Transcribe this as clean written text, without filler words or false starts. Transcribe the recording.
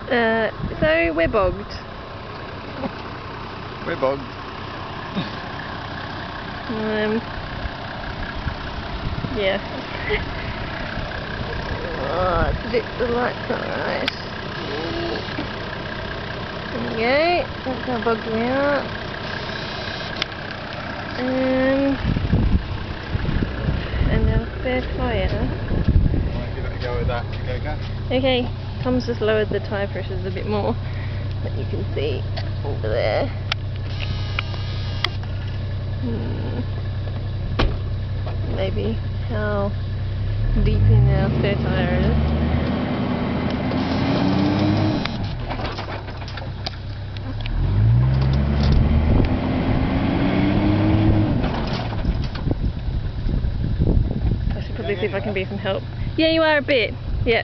So we're bogged. We're bogged. Yeah. Oh, it's a bit, the light's not right. There we go. That's how bogged we are. And our spare tyre. Alright, give it a go with that. Okay. Okay, Tom's just lowered the tyre pressures a bit more, but you can see over there. Maybe how deep in our spare tyre is. I should probably see if I can be some help. Yeah, you are a bit. Yeah.